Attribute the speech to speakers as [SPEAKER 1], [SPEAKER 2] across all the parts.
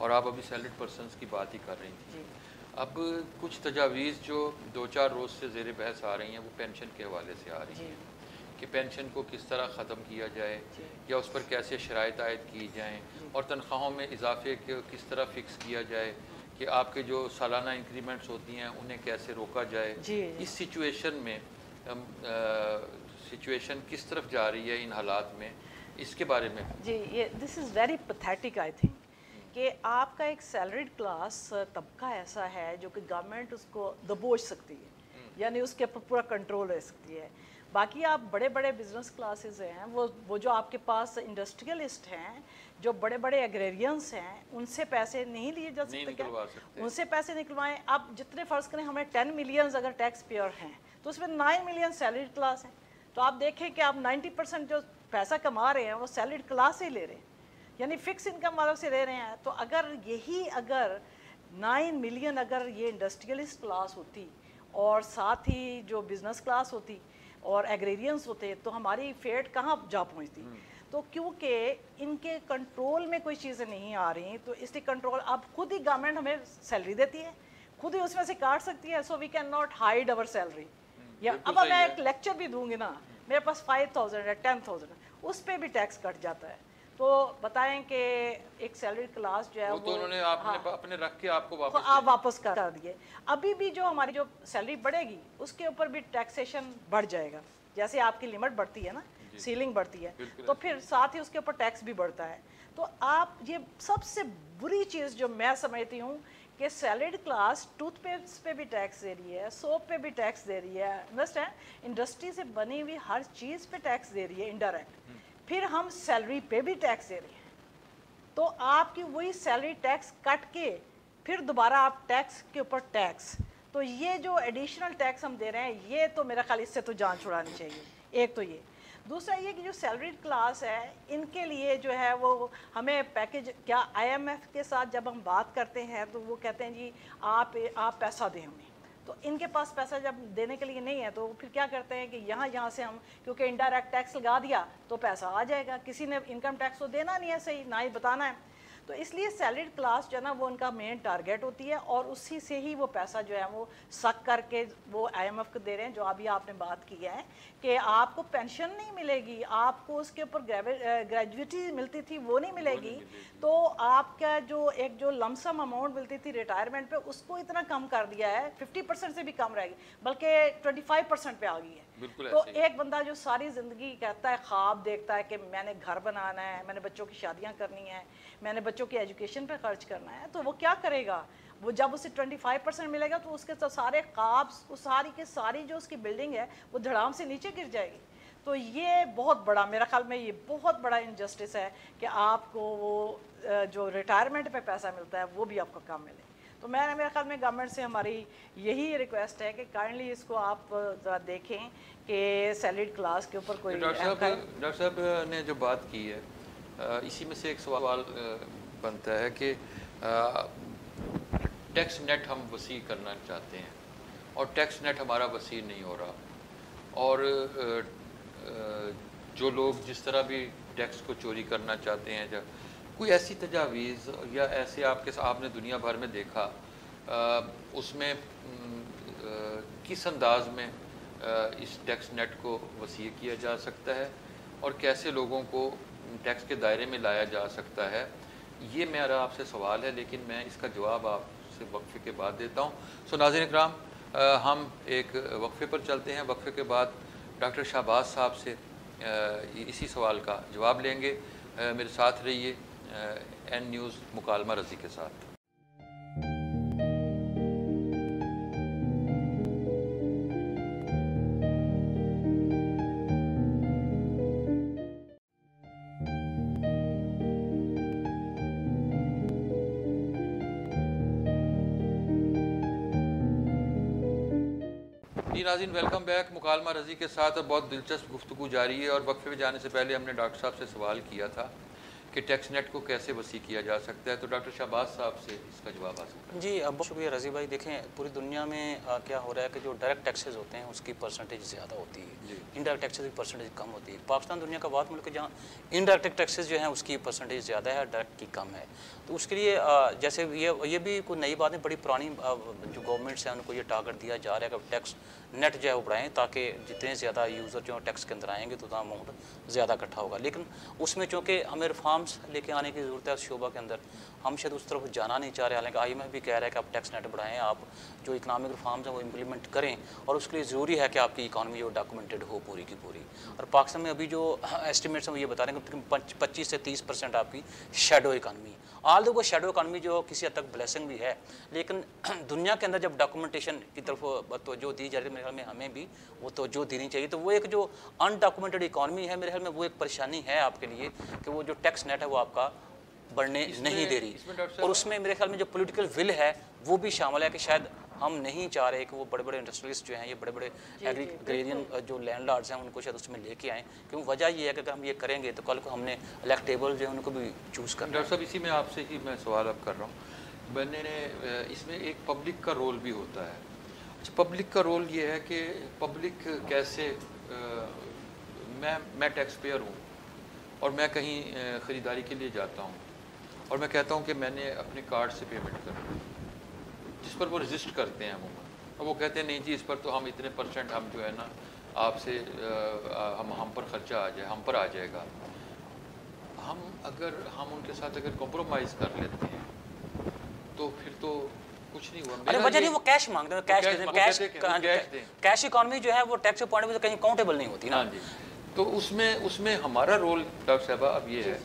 [SPEAKER 1] اور آپ ابھی سیلریڈ پرسنس کی بات ہی کر رہی تھیں. اب کچھ تجاویز جو 2-4 روز سے زیر بحث آ رہی ہیں وہ پینشن کے حوالے سے آ رہی ہیں کہ پینشن کو کس طرح ختم کیا جائے یا اس پر کیسے شرائط عائد کی جائیں اور تنخواہوں میں اضافے کو کس طرح فکس کیا جائے کہ آپ کے جو سالانہ انکریمنٹس ہوتی ہیں انہیں کیسے روکا جائے. اس سچویشن میں سچویشن کس طرف جا رہی ہے ان حالات میں, اس کے بارے میں
[SPEAKER 2] یہ دس is very pathetic I think کہ آپ کا ایک سیلریڈ کلاس طبقہ ایسا ہے جو کہ گورنمنٹ اس کو دبوچ سکتی ہے, یعنی اس کے اوپر پورا کنٹرول رہ سکتی ہے. باقی آپ بڑے بڑے بزنس کلاسز ہیں, وہ جو آپ کے پاس انڈسٹریلسٹ ہیں, جو بڑے بڑے ایگریرینس ہیں, ان سے پیسے نہیں لیے جا سکتے, ان سے پیسے نکلوائیں. اب جتنے فرض کریں ہمیں 10 ملین اگر ٹیکس پیئر ہیں تو اس میں 9 ملین سیلریڈ کلاس ہیں. تو آپ دیکھیں کہ آپ 90% جو پیسہ کما رہے ہیں وہ سیلریڈ کلاس سے ہی لے رہے ہیں, یعنی فکس انکم والوں سے لے رہے ہیں. تو اگر 9 ملین اگر یہ انڈسٹریلسٹ کلاس ہوتی اور ساتھ ہی جو بزنس کلاس ہوتی اور ایگریرینس ہوتے تو ہماری فیٹ کہاں جا پہنچتی. تو کیونکہ ان کے کنٹرول میں کوئی چیزیں نہیں آ رہی تو اس لیے کنٹرول اب خود ہی گورنمنٹ ہمیں سیلری دیتی ہے, خود ہی اس میں سے کاٹ سکتی ہے. So we can not hide over salary. یا اب میں ایک لیکچر بھی دوں گی نا, میرے پاس 5,000 ہے 10,000 اس پہ بھی ٹیکس کٹ جاتا ہے. تو بتائیں کہ ایک سیلری کلاس جو ہے
[SPEAKER 1] وہ تو انہوں نے اپنے رکھ کے آپ کو
[SPEAKER 2] واپس کر دیے. ابھی بھی جو ہماری جو سیلری بڑھے گی اس کے اوپر بھی ٹیکسیشن بڑھ جائے گا, جیسے آپ کی لمٹ بڑھتی ہے نا, سیلنگ بڑھتی ہے, تو پھر ساتھ ہی اس کے اوپر ٹیکس بھی بڑھتا ہے. تو آپ یہ سب سے بری چیز جو میں سمجھتی ہوں کہ سیلریڈ کلاس ٹوتھ پیسٹ پہ بھی ٹیکس دے رہی ہے, سوپ پہ بھی ٹیکس دے رہی ہے, انڈسٹینڈ انڈسٹری سے بنی ہوئی ہر چیز پہ ٹیکس دے رہی ہے انڈائریکٹ. پھر ہم سیلری پہ بھی ٹیکس دے رہے ہیں. تو آپ کی وہی سیلری ٹیکس کٹ کے پھر دوبارہ آپ ٹیکس کے اوپر ٹیکس. تو یہ جو ایڈیشنل ٹیکس ہم دے رہے ہیں یہ تو میرا خیال اس سے تو جان چھڑانی چاہیے. ایک تو یہ, دوسرا یہ کہ جو سیلریڈ کلاس ہے ان کے لیے جو ہے وہ ہمیں پیکج کیا IMF کے ساتھ جب ہم بات کرتے ہیں تو وہ کہتے ہیں جی آپ پیسہ دیں ہمیں. تو ان کے پاس پیسہ جب دینے کے لیے نہیں ہے تو پھر کیا کرتے ہیں کہ یہاں سے ہم کیونکہ انڈائریکٹ ٹیکس لگا دیا تو پیسہ آ جائے گا. کسی نے انکم ٹیکس تو دینا نہیں ہے صحیح, نہ ہی بتانا ہے. تو اس لیے سیلریڈ کلاس جو ہے نا وہ ان کا مین ٹارگیٹ ہوتی ہے اور اسی سے ہی وہ پیسہ جو ہے وہ سک کر کے وہ IMF کو دے رہے ہیں. جو ابھی آپ نے بات کی ہے کہ آپ کو پینشن نہیں ملے گی, آپ کو اس کے اوپر گریجویٹی ملتی تھی وہ نہیں ملے گی, تو آپ کا جو لمسم اماؤنٹ ملتی تھی ریٹائرمنٹ پہ اس کو اتنا کم کر دیا ہے, 50% سے بھی کم رہے گی, بلکہ 25% پہ آ گئی ہے. تو ایک بندہ جو ساری زندگی کہتا ہے, خواب دیکھتا ہے کہ میں نے گھر بنانا ہے, میں نے بچوں کی شادیاں کرنی ہیں, میں نے بچوں کی ایجوکیشن پہ خرچ کرنا ہے, تو وہ کیا کرے گا؟ وہ جب اسے 25% ملے گا تو اس کے سارے خواب, اس ساری کے ساری جو اس کی بلڈنگ ہے وہ دھڑام سے نیچے گر جائے گی. تو یہ بہت بڑا, میرا خیال میں یہ بہت بڑا انجسٹس ہے کہ آپ کو وہ جو ریٹائرمنٹ پہ پیسہ ملتا ہے وہ بھی آپ کو کم ملے. تو میرے خیال میں گورنمنٹ سے ہماری یہی ریکویسٹ ہے کہ کائنڈلی اس کو آپ ذرا دیکھیں کہ سیلریڈ کلاس کے اوپر کوئی.
[SPEAKER 1] ڈاکٹر صاحب نے جو بات کی ہے اسی میں سے ایک سوال بنتا ہے کہ ٹیکس نیٹ ہم وسیع کرنا چاہتے ہیں اور ٹیکس نیٹ ہمارا وسیع نہیں ہو رہا, اور جو لوگ جس طرح بھی ٹیکس کو چوری کرنا چاہتے ہیں, جب کوئی ایسی تجاویز یا ایسے آپ نے دنیا بھر میں دیکھا, اس میں کس انداز میں اس ٹیکس نیٹ کو وسیع کیا جا سکتا ہے اور کیسے لوگوں کو ٹیکس کے دائرے میں لایا جا سکتا ہے, یہ میرا آپ سے سوال ہے, لیکن میں اس کا جواب آپ سے وقفے کے بعد دیتا ہوں. سو ناظرین اکرام, ہم ایک وقفے پر چلتے ہیں. وقفے کے بعد ڈاکٹر شہباز صاحب سے اسی سوال کا جواب لیں گے. میرے ساتھ رہیے این نیوز مکالمہ رضی کے ساتھ. ناظرین ویلکم بیک. مکالمہ رضی کے ساتھ بہت دلچسپ گفتگو جاری ہے, اور وقفے میں جانے سے پہلے ہم نے ڈاکٹر صاحب سے سوال کیا تھا کہ ٹیکس نیٹ کو کیسے وسیع کیا جا سکتا ہے؟ تو ڈاکٹر شہباز صاحب سے اس کا جواب حاصل کریں۔
[SPEAKER 3] جی بہت شکریہ رضی بھائی۔ دیکھیں پوری دنیا میں کیا ہو رہا ہے کہ جو ڈائریکٹ ٹیکسز ہوتے ہیں اس کی پرسنٹیج زیادہ ہوتی ہے، انڈائریکٹ ٹیکسز کی پرسنٹیج کم ہوتی ہے۔ پاکستان دنیا کا بہت ملک ہے جہاں انڈائریکٹ ٹیکسز جو ہیں اس کی پرسنٹیج زیادہ ہے، ڈائریکٹ کی کم ہے۔ تو اس کے لیے جیسے یہ بھی کوئی نئی بات نہیں، بڑی پرانی جو گورنمنٹس ہیں ان کو یہ ٹارگٹ دیا جا رہا ہے کہ ٹیکس نیٹ جو ہے وہ بڑھائیں تاکہ جتنے زیادہ یوزر جو ٹیکس کے اندر آئیں گے تو اتنا اماؤنٹ زیادہ اکٹھا ہوگا۔ لیکن اس میں چونکہ ہمیں ریفارمس لے کے آنے کی ضرورت ہے اس شعبہ کے اندر، ہم شاید اس طرف جانا نہیں چاہ رہے، حالانکہ IMF بھی کہہ رہا ہے کہ آپ ٹیکس نیٹ بڑھائیں، آپ جو اکنامک ریفارمز ہیں وہ امپلیمنٹ کریں، اور اس کے لیے ضروری ہے کہ آپ کی اکانومی جو ڈاکومنٹڈ ہو پوری کی پوری۔ اور پاکستان میں ابھی جو ایسٹیمیٹس ہیں وہ یہ بتا رہے ہیں کہ 25 سے 30% آپ کی شیڈو اکانومی، آل دو وہ شیڈو اکانومی جو کسی حد تک بلیسنگ بھی ہے، لیکن دنیا کے اندر جب ڈاکومنٹیشن کی طرف توجہ دی جا رہی ہے، میرے خیال میں ہمیں بھی وہ توجہ دینی چاہیے۔ تو وہ ایک جو انڈاکومنٹڈ اکانومی ہے میرے خیال میں وہ ایک پریشانی ہے آپ کے لیے کہ وہ جو ٹیکس نیٹ ہے وہ آپ کا بڑھنے نہیں دے رہی، اور اس میں میرے خیال میں جو پولیٹیکل ول ہے وہ بھی شامل ہے کہ شاید ہم نہیں چاہ رہے کہ وہ بڑے بڑے انڈسٹریلسٹ جو ہیں، یہ بڑے بڑے ایگریرین جو لینڈ لارڈز ہیں ان کو شاید اس میں لے کے آئیں، کیونکہ وجہ یہ ہے کہ اگر ہم یہ کریں گے تو کل کو ہم نے الیکٹیبل جو ہے ان کو بھی چوز کرنا ہے۔
[SPEAKER 1] ڈاکٹر صاحب اسی میں آپ سے ہی میں سوال اب کر رہا ہوں، میں نے اس میں ایک پبلک کا رول بھی ہوتا ہے۔ اچھا، پبلک کا رول یہ ہے کہ پبلک کیسے، میں ٹیکس پیئر ہوں اور میں کہیں خریداری کے لیے جاتا ہوں اور میں کہتا ہوں کہ میں نے اپنے کارڈ سے پیمنٹ کرنی، جس پر وہ رجسٹ کرتے ہیں عموماً، اور وہ کہتے ہیں نہیں جی اس پر تو ہم اتنے % ہم جو ہے نا آپ سے ہم پر خرچہ آ جائے، ہم پر آ جائے گا۔ ہم ان کے ساتھ اگر کمپرومائز کر لیتے ہیں تو پھر تو کچھ نہیں ہوا۔
[SPEAKER 3] ارے وجہ نہیں، وہ کیش مانگتے ہیں، کیش اکانومی جو ہے وہ ٹیکس پوائنٹ میں کہیں کاؤنٹیبل نہیں ہوتی نا۔
[SPEAKER 1] تو اس میں ہمارا رول ڈاکٹر صاحبہ اب یہ ہے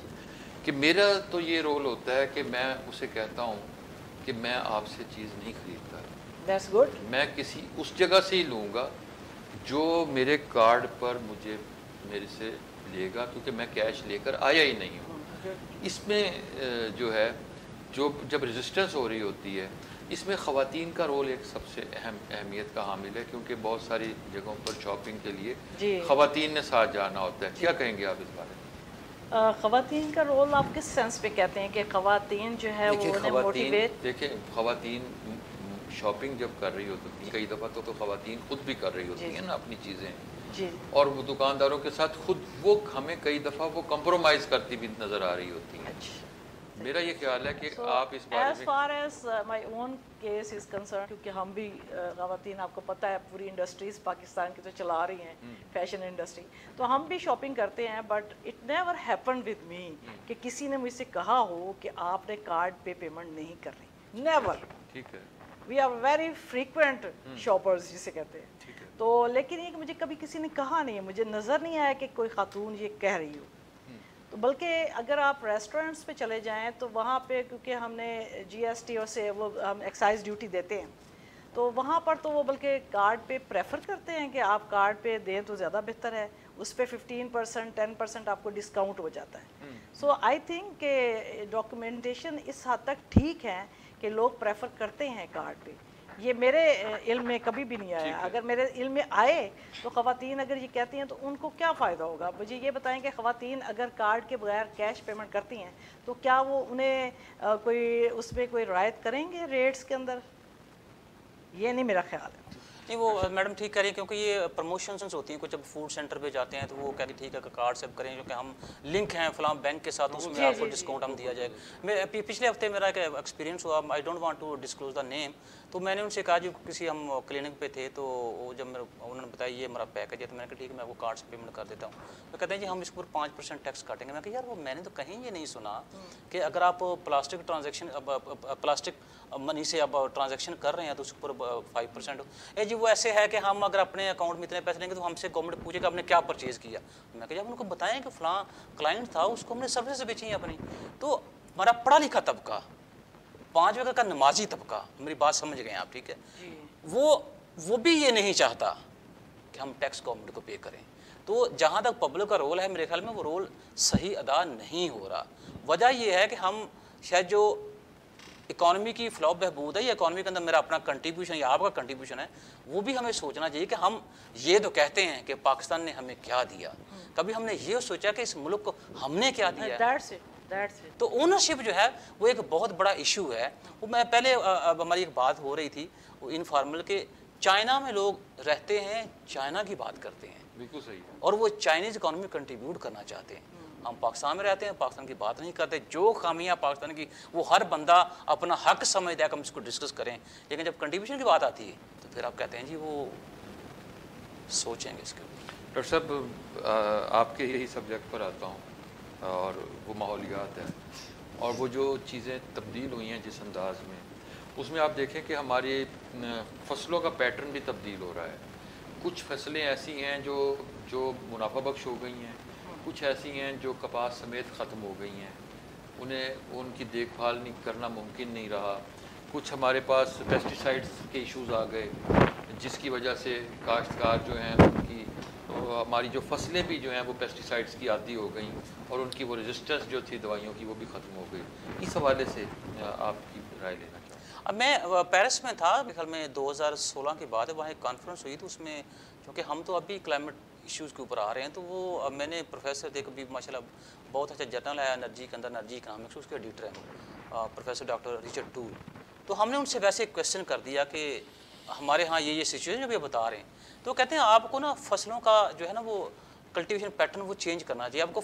[SPEAKER 1] کہ میرا تو یہ رول ہوتا ہے کہ میں اسے کہتا ہوں کہ میں آپ سے چیز نہیں خریدتا،
[SPEAKER 2] That's good.
[SPEAKER 1] میں کسی اس جگہ سے ہی لوں گا جو میرے کارڈ پر مجھے میرے سے لے گا، کیونکہ میں کیش لے کر آیا ہی نہیں ہوں۔ اس میں جو ہے جب رجسٹنس ہو رہی ہوتی ہے، اس میں خواتین کا رول ایک سب سے اہمیت کا حامل ہے، کیونکہ بہت ساری جگہوں پر شاپنگ کے لیے خواتین نے ساتھ جانا ہوتا ہے۔ کیا کہیں گے آپ اس بارے میں؟
[SPEAKER 2] خواتین کا رول آپ کس سینس پہ کہتے ہیں کہ خواتین جو ہے وہ انہیں موٹیویٹ؟
[SPEAKER 1] دیکھیں خواتین شاپنگ جب کر رہی ہوتی ہیں، کئی دفعہ تو خواتین خود بھی کر رہی ہوتی ہیں نا اپنی چیزیں، اور وہ دکانداروں کے ساتھ خود وہ ہمیں کئی دفعہ وہ کمپرومائز کرتی بھی نظر آ رہی ہوتی ہیں۔ میرا یہ خیال ہے کہ آپ اس بارے میں
[SPEAKER 2] as far as my own case is concerned، کیونکہ ہم بھی خواتین آپ کو پتہ ہے پوری انڈسٹریز پاکستان کی تو چلا رہی ہیں، فیشن انڈسٹری، تو ہم بھی شاپنگ کرتے ہیں، but it never happened with me کہ کسی نے مجھ سے کہا ہو کہ آپ نے کارڈ پہ پیمنٹ نہیں کرنی، نیور۔
[SPEAKER 1] ٹھیک ہے،
[SPEAKER 2] we are very frequent shoppers جسے کہتے ہیں، تو لیکن یہ کہ مجھے کبھی کسی نے کہا نہیں ہے، مجھے نظر نہیں آیا کہ کوئی خاتون یہ کہہ رہی ہو۔ تو بلکہ اگر آپ ریسٹورنٹس پہ چلے جائیں تو وہاں پہ کیونکہ ہم نے GST سے وہ ہم ایکسائز ڈیوٹی دیتے ہیں، تو وہاں پر تو وہ بلکہ کارڈ پہ پریفر کرتے ہیں کہ آپ کارڈ پہ دیں تو زیادہ بہتر ہے، اس پہ 15% 10% آپ کو ڈسکاؤنٹ ہو جاتا ہے۔ سو آئی تھنک کہ ڈاکومنٹیشن اس حد تک ٹھیک ہے کہ لوگ پریفر کرتے ہیں کارڈ پہ، یہ میرے علم میں کبھی بھی نہیں آیا۔ اگر میرے علم میں آئے تو خواتین اگر یہ کہتی ہیں تو ان کو کیا فائدہ ہوگا؟ مجھے یہ بتائیں کہ خواتین اگر کارڈ کے بغیر کیش پیمنٹ کرتی ہیں تو کیا وہ انہیں کوئی اس میں کوئی رعایت کریں گے ریٹس کے اندر؟ یہ نہیں میرا خیال ہے۔
[SPEAKER 3] نہیں وہ میڈم ٹھیک کہہ رہی ہیں، کیونکہ یہ پروموشنز ہوتی ہیں، کچھ جب فوڈ سینٹر پہ جاتے ہیں تو وہ کہتے ہیں ٹھیک ہے کہ کارڈ سے کریں کیونکہ ہم لنک ہیں فلاں بینک کے ساتھ، اس میں آپ کو ڈسکاؤنٹ ہم دیا جائے گا۔ پچھلے ہفتے میرا ایک ایکسپیرینس ہوا، I don't want to disclose the name, تو میں نے ان سے کہا جو کسی ہم کلینک پہ تھے تو وہ جب انہوں نے بتایا یہ ہمارا پیکج ہے، تو میں نے کہا ٹھیک ہے میں آپ کو کارڈ سے پیمنٹ کر دیتا ہوں۔ تو کہتے ہیں جی ہم اس پر 5% ٹیکس کاٹیں گے۔ میں کہا یار وہ میں نے تو کہیں یہ نہیں سنا کہ اگر آپ پلاسٹک ٹرانزیکشن پلاسٹک منی سے اب ٹرانزیکشن کر رہے ہیں تو اس پر 5%۔ اے جی وہ ایسے ہے کہ ہم اگر اپنے اکاؤنٹ میں اتنے پیسے لیں گے تو ہم سے گورنمنٹ پوچھے کہ آپ نے کیا پرچیز کیا۔ میں کہا جب ان کو بتائیں کہ فلاں کلائنٹ تھا اس کو ہم نے سروس بیچی ہیں اپنی، تو ہمارا پڑھا لکھا طبقہ، 5 وقت کا نمازی طبقہ، میری بات سمجھ گئے آپ ٹھیک ہے، وہ بھی یہ نہیں چاہتا کہ ہم ٹیکس گورنمنٹ کو پے کریں۔ تو جہاں تک پبلک کا رول ہے میرے خیال میں وہ رول صحیح ادا نہیں ہو رہا۔ وجہ یہ ہے کہ ہم شاید جو اکانومی کی فلاح بہبود ہے یا اکانومی کے اندر میرا اپنا کنٹریبیوشن یا آپ کا کنٹریبیوشن ہے، وہ بھی ہمیں سوچنا چاہیے کہ ہم یہ تو کہتے ہیں کہ پاکستان نے ہمیں کیا دیا، کبھی ہم نے یہ سوچا کہ اس ملک کو ہم نے کیا دیا ہے؟
[SPEAKER 2] That's it.
[SPEAKER 3] تو اونرشپ جو ہے وہ ایک بہت بڑا ایشو ہے. وہ میں پہلے اب ہماری ایک بات ہو رہی تھی وہ انفارمل کہ چائنا میں لوگ رہتے ہیں, چائنا کی بات کرتے ہیں,
[SPEAKER 1] بالکل صحیح ہے,
[SPEAKER 3] اور وہ چائنیز اکانومی کنٹریبیوٹ کرنا چاہتے ہیں. ہم پاکستان میں رہتے ہیں, پاکستان کی بات نہیں کرتے. جو خامیاں پاکستان کی وہ ہر بندہ اپنا حق سمجھتا ہے کہ ہم اس کو ڈسکس کریں, لیکن جب کنٹریبیوشن کی بات آتی ہے تو پھر آپ کہتے ہیں جی وہ سوچیں گے اس کے اوپر.
[SPEAKER 1] ڈاکٹر صاحب آپ کے یہی سبجیکٹ پر آتا ہوں, اور وہ ماحولیات ہے, اور وہ جو چیزیں تبدیل ہوئی ہیں جس انداز میں, اس میں آپ دیکھیں کہ ہماری فصلوں کا پیٹرن بھی تبدیل ہو رہا ہے. کچھ فصلیں ایسی ہیں جو منافع بخش ہو گئی ہیں, کچھ ایسی ہیں جو کپاس سمیت ختم ہو گئی ہیں, ان کی دیکھ بھال نہیں کرنا ممکن نہیں رہا. کچھ ہمارے پاس پیسٹیسائڈس کے ایشوز آ گئے جس کی وجہ سے کاشتکار جو ہیں ان کی ہماری جو فصلیں بھی جو ہیں وہ پیسٹیسائڈس کی عادی ہو گئیں, اور ان کی وہ رجسٹنس جو تھی دوائیوں کی وہ بھی ختم ہو گئی. اس حوالے سے آپ کی رائے لینا چاہوں.
[SPEAKER 3] اب میں پیرس میں تھا, میرے خیال میں 2016 کی بات ہے, وہاں ایک کانفرنس ہوئی تھی. اس میں چونکہ ہم تو ابھی کلائمیٹ ایشوز کے اوپر آ رہے ہیں, تو وہ میں نے پروفیسر دیکھ ابھی ماشاء اللہ بہت اچھا جرنل ہے انرجی کے اندر, انرجی اکنامکس, اس کے ایڈیٹر ہیں پروفیسر ڈاکٹر ریچرڈ ٹول. تو ہم نے ان سے ویسے ایک کویشچن کر دیا کہ ہمارے ہاں یہ سچویشن جو بھی بتا رہے ہیں, تو کہتے ہیں آپ کو نا فصلوں کا جو ہے نا وہ کلٹیویشن پیٹرن وہ چینج کرنا چاہیے, آپ کو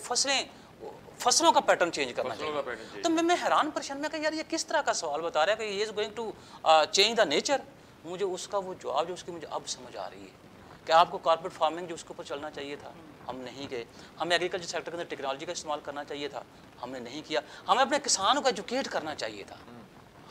[SPEAKER 3] فصلوں کا پیٹرن چینج کرنا چاہیے. تو میں حیران پریشان, میں کہ یار یہ کس طرح کا سوال بتا رہا ہے کہ he is going to change the nature. مجھے اس کا وہ جواب جو اس کی مجھے اب سمجھ آ رہی ہے کہ آپ کو کارپوریٹ فارمنگ جو اس کے اوپر چلنا چاہیے تھا, ہم نہیں گئے. ہمیں ایگریکلچر سیکٹر کے اندر ٹیکنالوجی کا استعمال کرنا چاہیے تھا, ہم نے نہیں کیا. ہمیں اپنے کسانوں کو ایجوکیٹ کرنا چاہیے تھا,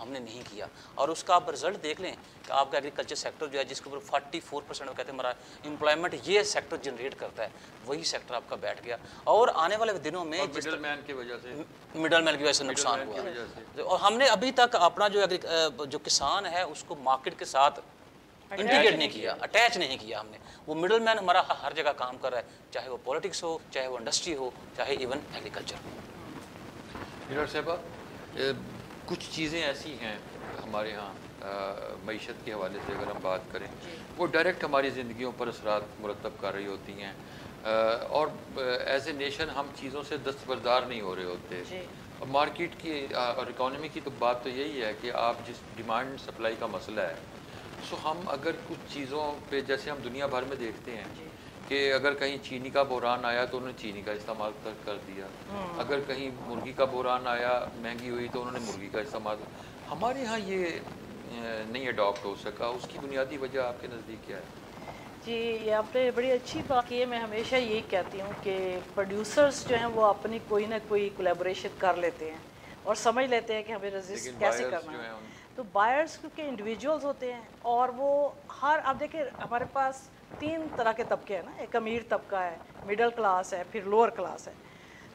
[SPEAKER 3] ہم نے نہیں کیا. اور اس کا آپ رزلٹ دیکھ لیں کہ آپ کا ایگریکلچر سیکٹر جو ہے جس کے اوپر 44% کہتے ہیں ہمارا امپلائمنٹ یہ سیکٹر جنریٹ کرتا ہے, وہی سیکٹر آپ کا بیٹھ گیا. اور آنے والے دنوں میں
[SPEAKER 1] مڈل مین کی وجہ سے
[SPEAKER 3] نقصان ہوا. اور ہم نے ابھی تک اپنا جو کسان ہے اس کو مارکیٹ کے ساتھ انٹیگریٹ نہیں کیا, اٹیچ نہیں کیا ہم نے. وہ مڈل مین ہمارا ہر جگہ کام کر رہا ہے, چاہے وہ پولیٹکس ہو, چاہے وہ انڈسٹری ہو, چاہے ایون ایگریکلچر ہو.
[SPEAKER 1] ڈاکٹر صاحبہ کچھ چیزیں ایسی ہیں ہمارے ہاں معیشت کے حوالے سے اگر ہم بات کریں, وہ ڈائریکٹ ہماری زندگیوں پر اثرات مرتب کر رہی ہوتی ہیں, اور ایز اے نیشن ہم چیزوں سے دستبردار نہیں ہو رہے ہوتے. اور مارکیٹ کی اور اکانومی کی تو بات تو یہی ہے کہ آپ جس ڈیمانڈ سپلائی کا مسئلہ ہے, سو ہم اگر کچھ چیزوں پہ جیسے ہم دنیا بھر میں دیکھتے ہیں کہ اگر کہیں چینی کا بحران آیا تو انہوں نے چینی کا استعمال کر دیا, اگر کہیں مرغی کا بحران آیا مہنگی ہوئی تو انہوں نے مرغی کا استعمال. ہمارے ہاں یہ نہیں اڈاپٹ ہو سکا, اس کی بنیادی وجہ آپ کے نزدیک کیا ہے؟
[SPEAKER 2] جی یہ آپ نے بڑی اچھی بات کی ہے. میں ہمیشہ یہی کہتی ہوں کہ پروڈیوسرز جو ہیں وہ اپنی کوئی نہ کوئی کولیبوریشن کر لیتے ہیں اور سمجھ لیتے ہیں کہ ہمیں رزسٹ کیسے کرنا ہے. تو بائرس کیونکہ انڈیویجولز ہوتے ہیں, اور وہ آپ دیکھیں ہمارے پاس 3 طرح کے طبقے ہیں نا, ایک امیر طبقہ ہے, مڈل کلاس ہے, پھر لوور کلاس ہے.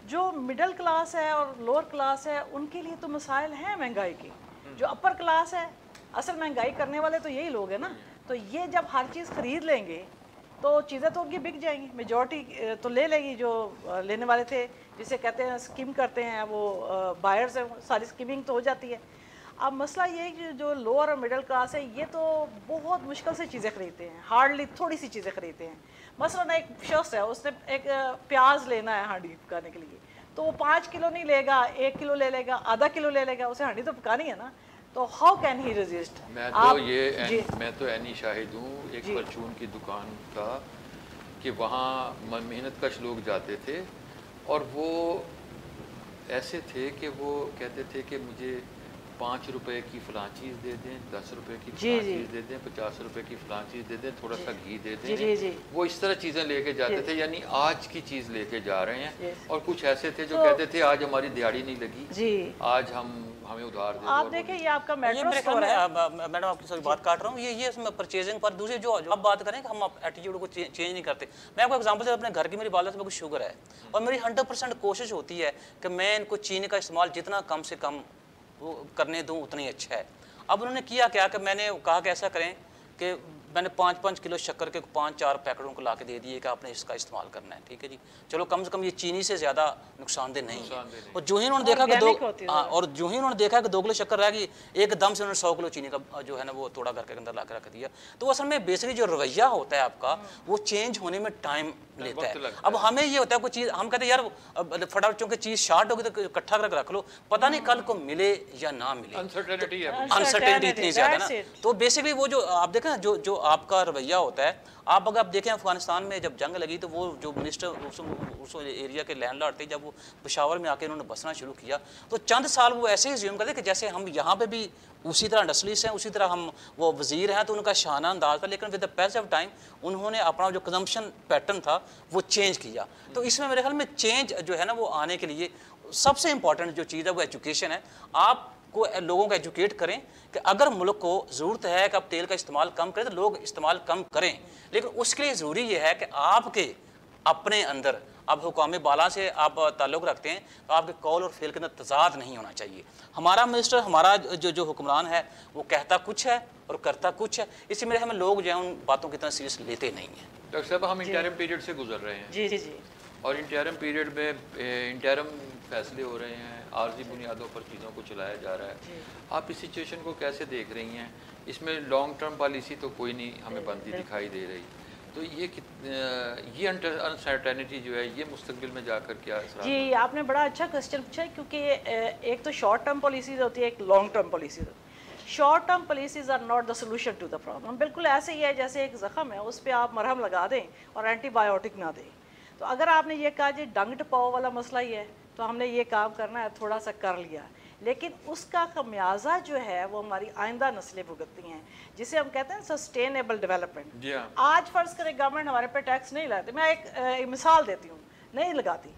[SPEAKER 2] جو مڈل کلاس ہے اور لوور کلاس ہے ان کے لیے تو مسائل ہیں مہنگائی کی. جو اپر کلاس ہے, اصل مہنگائی کرنے والے تو یہی لوگ ہیں نا, تو یہ جب ہر چیز خرید لیں گے تو چیزیں تو ان کی بک جائیں گی, میجورٹی تو لے لے گی. جو لینے والے تھے جسے کہتے ہیں اسکیم کرتے ہیں وہ بائرز ہیں, ساری اسکیمنگ تو ہو جاتی ہے. اب مسئلہ یہ ہے کہ جو لوور اور مڈل کلاس ہے یہ تو بہت مشکل سے چیزیں خریدتے ہیں, ہارڈلی تھوڑی سی چیزیں خریدتے ہیں. مثلاً ایک شخص ہے, اس نے ایک پیاز لینا ہے ہانڈی پکانے کے لیے, تو وہ 5 کلو نہیں لے گا, 1 کلو لے لے گا, آدھا کلو لے لے گا, اسے ہانڈی تو پکانی ہے نا. تو ہاؤ کین ہی رزسٹ.
[SPEAKER 1] میں تو عینی شاہد ہوں ایک پرچون کی دکان کا کہ وہاں محنت کش لوگ جاتے تھے, اور وہ ایسے تھے کہ وہ کہتے تھے کہ مجھے 5 روپے کی فلاں چیز دے دیں, 10 روپے کی فلاں چیز دے دیں, 50 روپے کی فلاں چیز دے دیں, تھوڑا سا گھی دے دیں. وہ اس طرح چیزیں لے کے جاتے تھے, یعنی آج کی چیز لے کے جا رہے ہیں. اور کچھ ایسے تھے جو کہتے تھے آج ہماری دیہڑی نہیں لگی, آج ہمیں ادھار دے دو.
[SPEAKER 2] آپ دیکھیں یہ آپ کا میٹرو اسٹور ہے.
[SPEAKER 3] میڈم آپ کی ساتھ بات کاٹ رہا ہوں, یہ اس میں پرچیزنگ پر دوسری جو آپ بات کریں کہ ہم ایٹیٹیوڈ کو چینج نہیں کرتے. میں آپ کو ایگزامپل اپنے گھر کی, میری والدہ میں کچھ شوگر ہے اور میری 100% کوشش ہوتی ہے کہ میں ان کو چینی کا استعمال جتنا کم سے کم وہ کرنے دوں اتنا ہی اچھا ہے. اب انہوں نے کیا کہ میں نے کہا کہ ایسا کریں کہ میں نے 5-5 کلو شکر کے 5-4 پیکٹوں کو لا کے دے دیے کہ آپ نے اس کا استعمال کرنا ہے، ٹھیک ہے جی، چلو کم سے کم یہ چینی سے زیادہ نقصان دہ نہیں ہے۔ اور جو ہی انہوں نے دیکھا کہ اور جو ہی انہوں نے دیکھا کہ 2 کلو شکر رہ گئی، ایک دم سے انہوں نے 100 کلو چینی کا جو ہے نا وہ توڑا گھر کے اندر لا کے رکھ دیا۔ تو اصل میں بیسکلی جو رویہ ہوتا ہے آپ کا وہ چینج ہونے میں ٹائم لیتا ہے۔ اب ہمیں یہ ہوتا ہے کوئی چیز ہم کہتے ہیں یار فٹافٹ چونکہ چیز شارٹ ہوگی تو اکٹھا کر کے رکھ لو، پتہ نہیں کل کو ملے یا نہ ملے، انسرٹینٹی اتنی زیادہ نا۔ تو بیسکلی وہ جو آپ دیکھیں نا جو آپ کا رویہ ہوتا ہے، آپ اگر آپ دیکھیں افغانستان میں جب جنگ لگی تو وہ جو منسٹر اس ایریا کے لینڈ لارڈ تھے، جب وہ پشاور میں آ کے انہوں نے بسنا شروع کیا تو چند سال وہ ایسے ہی زیوم کرتے کہ جیسے ہم یہاں پہ بھی اسی طرح انڈسٹریز ہیں، اسی طرح ہم وہ وزیر ہیں، تو ان کا شانہ انداز تھا، لیکن with the pace of time انہوں نے اپنا جو کنزمپشن پیٹرن تھا وہ چینج کیا۔ تو اس میں میرے خیال میں چینج جو ہے نا وہ آنے کے لیے سب سے امپورٹنٹ جو چیز ہے وہ ایجوکیشن ہے۔ آپ کو لوگوں کو ایجوکیٹ کریں کہ اگر ملک کو ضرورت ہے کہ آپ تیل کا استعمال کم کریں تو لوگ استعمال کم کریں، لیکن اس کے لیے ضروری یہ ہے کہ آپ کے اپنے اندر آپ حکام بالا سے آپ تعلق رکھتے ہیں تو آپ کے قول اور فعل کے اندر تضاد نہیں ہونا چاہیے۔ ہمارا منسٹر ہمارا جو حکمران ہے وہ کہتا کچھ ہے اور کرتا کچھ ہے، اس لیے میرے ہمیں لوگ جو ہیں ان باتوں کی اتنا سیریس لیتے نہیں ہیں۔
[SPEAKER 1] ڈاکٹر صاحب ہم انٹرم پیریڈ سے گزر رہے ہیں
[SPEAKER 2] جی جی جی،
[SPEAKER 1] اور انٹرم پیریڈ میں انٹرم فیصلے ہو رہے ہیں، عارضی بنیادوں پر چیزوں کو چلایا جا رہا ہے۔ آپ اس سچویشن کو کیسے دیکھ رہی ہیں؟ اس میں لانگ ٹرم پالیسی تو کوئی نہیں ہمیں بنتی دکھائی دے رہی، تو یہ انسرٹینٹی جو ہے یہ مستقبل میں جا کر کیا اثرات؟
[SPEAKER 2] جی آپ نے بڑا اچھا کوسچن پوچھا ہے، کیونکہ ایک تو شارٹ ٹرم پالیسیز ہوتی ہے، ایک لانگ ٹرم پالیسیز ہوتی ہے۔ Short term policies are not the solution to the problem, بالکل ایسے ہی ہے جیسے ایک زخم ہے اس پہ آپ مرہم لگا دیں اور اینٹی بایوٹک نہ دیں۔ تو اگر آپ نے یہ کہا جی ڈنگ ٹپاؤ والا مسئلہ ہی ہے تو ہم نے یہ کام کرنا ہے، تھوڑا سا کر لیا، لیکن اس کا خمیازہ جو ہے وہ ہماری آئندہ نسلیں بھگتتی ہیں، جسے ہم کہتے ہیں سسٹینیبل ڈیولپمنٹ۔
[SPEAKER 1] جی ہاں،
[SPEAKER 2] آج فرض کرے گورنمنٹ ہمارے پہ ٹیکس نہیں لگاتی، میں ایک مثال دیتی ہوں، نہیں لگاتی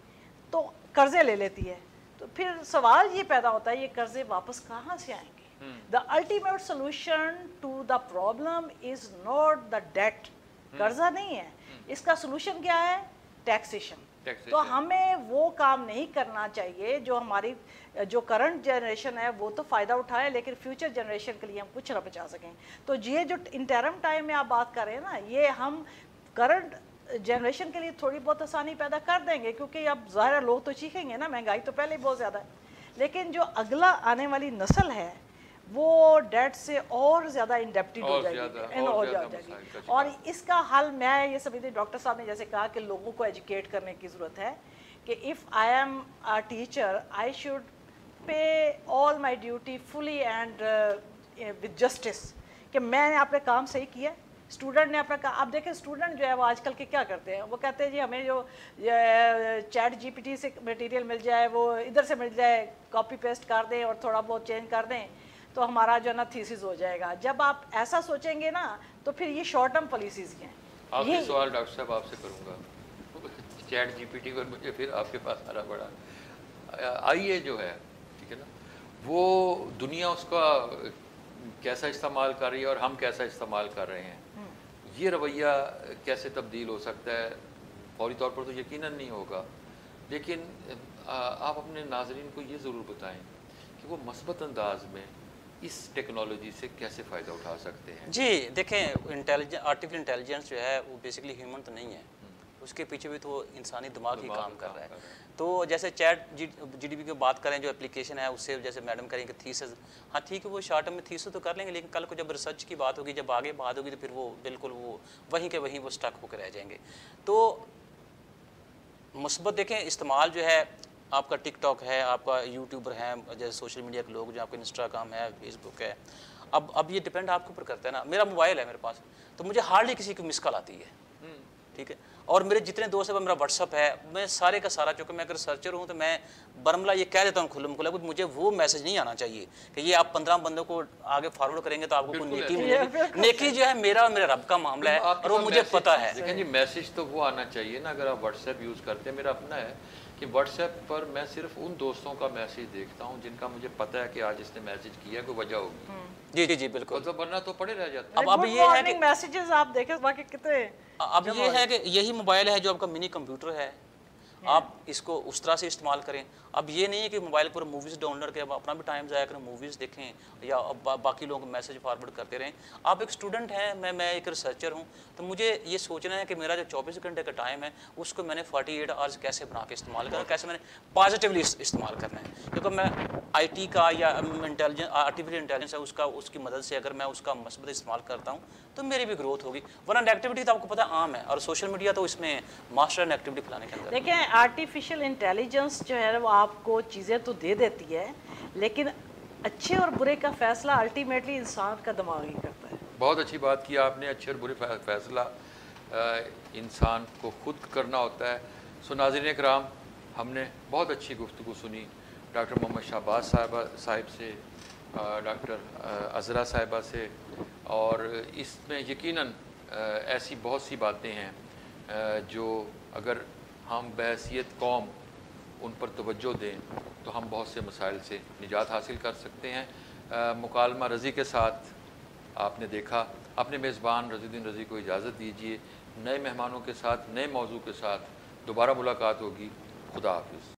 [SPEAKER 2] تو قرضے لے لیتی ہے، تو پھر سوال یہ پیدا ہوتا ہے یہ قرضے واپس کہاں سے آئیں گے؟ The ultimate solution to the problem is not the debt, قرضہ نہیں ہے، اس کا سولوشن کیا ہے؟ ٹیکسیشن۔ تو ہمیں وہ کام نہیں کرنا چاہیے جو ہماری جو کرنٹ جنریشن ہے وہ تو فائدہ اٹھائے، لیکن فیوچر جنریشن کے لیے ہم کچھ نہ بچا سکیں۔ تو یہ جو انٹرم ٹائم میں آپ بات کر رہے ہیں نا، یہ ہم کرنٹ جنریشن کے لیے تھوڑی بہت آسانی پیدا کر دیں گے، کیونکہ اب ظاہر ہے لوگ تو چیخیں گے نا، مہنگائی تو پہلے ہی بہت زیادہ ہے، لیکن جو اگلا آنے والی نسل ہے وہ ڈیٹ سے اور زیادہ انڈیپٹڈ ہو جائے گی، اور اس کا حل میں یہ سمجھتی ہوں ڈاکٹر صاحب نے جیسے کہا کہ لوگوں کو ایجوکیٹ کرنے کی ضرورت ہے کہ if I am a teacher I should pay all my duty fully and with justice, کہ میں نے اپنے کام صحیح کیا، اسٹوڈنٹ نے اپنا کہا۔ اب دیکھیں اسٹوڈنٹ جو ہے وہ آج کل کے کیا کرتے ہیں، وہ کہتے ہیں جی ہمیں جو چیٹ جی پی ٹی سے مٹیریل مل جائے، وہ ادھر سے مل جائے، کاپی پیسٹ کر دیں اور تھوڑا بہت چینج کر دیں تو ہمارا جو ہے نا تھیسس ہو جائے گا۔ جب آپ ایسا سوچیں گے نا تو پھر یہ شارٹ ٹرم پالیسیز ہیں۔
[SPEAKER 1] آخری سوال ڈاکٹر صاحب آپ سے کروں گا، چیٹ جی پی ٹی پر مجھے پھر آپ کے پاس آنا پڑا، آئی اے جو ہے ٹھیک ہے نا، وہ دنیا اس کا کیسا استعمال کر رہی ہے اور ہم کیسا استعمال کر رہے ہیں، یہ رویہ کیسے تبدیل ہو سکتا ہے؟ فوری طور پر تو یقیناً نہیں ہوگا، لیکن آپ اپنے ناظرین کو یہ ضرور بتائیں کہ وہ مثبت انداز میں اس ٹیکنالوجی سے کیسے فائدہ اٹھا سکتے ہیں؟
[SPEAKER 3] جی دیکھیں آرٹیفیشل انٹیلیجنس جو ہے وہ بیسکلی ہیومن تو نہیں ہے، اس کے پیچھے بھی تو انسانی دماغ ہی کام کر رہا ہے۔ تو جیسے چیٹ جی ڈی پی کی بات کریں جو اپلیکیشن ہے، اس سے جیسے میڈم کریں کہ تھیسس، ہاں ٹھیک ہے وہ شارٹ ٹرم میں تھیسس تو کر لیں گے، لیکن کل کو جب ریسرچ کی بات ہوگی، جب آگے بات ہوگی تو پھر وہ بالکل وہ وہیں کے وہیں وہ اسٹک ہو کے رہ جائیں گے۔ تو مثبت دیکھیں استعمال جو ہے آپ کا ٹک ٹاک ہے، آپ کا یوٹیوبر ہیں، جیسے سوشل میڈیا کے لوگ جو آپ کا انسٹاگرام ہے، فیس بک ہے، اب یہ ڈپینڈ آپ کے اوپر کرتا ہے نا۔ میرا موبائل ہے میرے پاس تو مجھے ہارڈلی کسی کی مس کال آتی ہے، ٹھیک ہے، اور میرے جتنے دوست ہیں، میرا واٹس اپ ہے، میں سارے کا سارا، چونکہ میں اگر ریسرچر ہوں تو میں برملا یہ کہہ دیتا ہوں کھلم کھلا کہ مجھے وہ میسج نہیں آنا چاہیے کہ یہ آپ 15 بندوں کو آگے فارورڈ کریں گے تو آپ کو کوئی نیکی ملے گی۔ نیکی جو ہے میرا اور میرے رب کا معاملہ ہے اور وہ مجھے پتہ ہے۔
[SPEAKER 1] لیکن جی میسج تو وہ آنا چاہیے نا، اگر آپ واٹس ایپ یوز کرتے ہیں، میرا اپنا ہے کہ واٹس ایپ پر میں صرف ان دوستوں کا میسج دیکھتا ہوں جن کا مجھے پتہ ہے کہ آج اس نے میسج کیا ہے، کوئی وجہ ہوگی۔
[SPEAKER 3] جی جی جی بالکل،
[SPEAKER 1] تو ورنہ تو پڑے رہ جاتے ہیں۔
[SPEAKER 3] اب یہ ہے کہ
[SPEAKER 2] میسیجز آپ دیکھیں باقی کتنے،
[SPEAKER 3] اب یہ ہے کہ یہی موبائل ہے جو آپ کا منی کمپیوٹر ہے، آپ اس کو اس طرح سے استعمال کریں۔ اب یہ نہیں ہے کہ موبائل پر موویز ڈاؤن لوڈ کریں، اب اپنا بھی ٹائم ضائع کریں، موویز دیکھیں یا باقی لوگوں کو میسج فارورڈ کرتے رہیں. آپ ایک اسٹوڈنٹ ہیں، میں ایک ریسرچر ہوں، تو مجھے یہ سوچنا ہے کہ میرا جو 24 گھنٹے کا ٹائم ہے اس کو میں نے 48 آورس کیسے بنا کے استعمال کرنا ہے، کیسے میں نے پازیٹیولی استعمال کرنا ہے. کیونکہ میں آئی ٹی کا یا آرٹیفیشل انٹیلیجنس ہے اس کی مدد سے اگر میں اس کا مثبت استعمال کرتا ہوں تو میری بھی گروتھ ہوگی. ورنہ نیگیٹیوٹی تو آپ کو پتہ عام ہے، اور سوشل میڈیا تو اس میں ماسٹر نیگیٹیوٹی پھیلانے کے اندر.
[SPEAKER 2] دیکھیں آرٹیفیشل انٹیلیجنس جو ہے وہ آپ کو چیزیں تو دے دیتی ہے، لیکن اچھے اور برے کا فیصلہ الٹیمیٹلی انسان کا دماغ ہی کرتا ہے.
[SPEAKER 1] بہت اچھی بات کی آپ نے. اچھے اور برے فیصلہ انسان کو خود کرنا ہوتا ہے. سو ناظرین کرام، ہم نے بہت اچھی گفتگو سنی ڈاکٹر محمد شہباز صاحب سے، ڈاکٹر عذرا صاحبہ سے، اور اس میں یقیناً ایسی بہت سی باتیں ہیں جو اگر ہم بحیثیت قوم ان پر توجہ دیں تو ہم بہت سے مسائل سے نجات حاصل کر سکتے ہیں. مکالمہ رضی کے ساتھ آپ نے دیکھا. اپنے میزبان رضی الدین رضی کو اجازت دیجیے. نئے مہمانوں کے ساتھ، نئے موضوع کے ساتھ دوبارہ ملاقات ہوگی. خدا حافظ.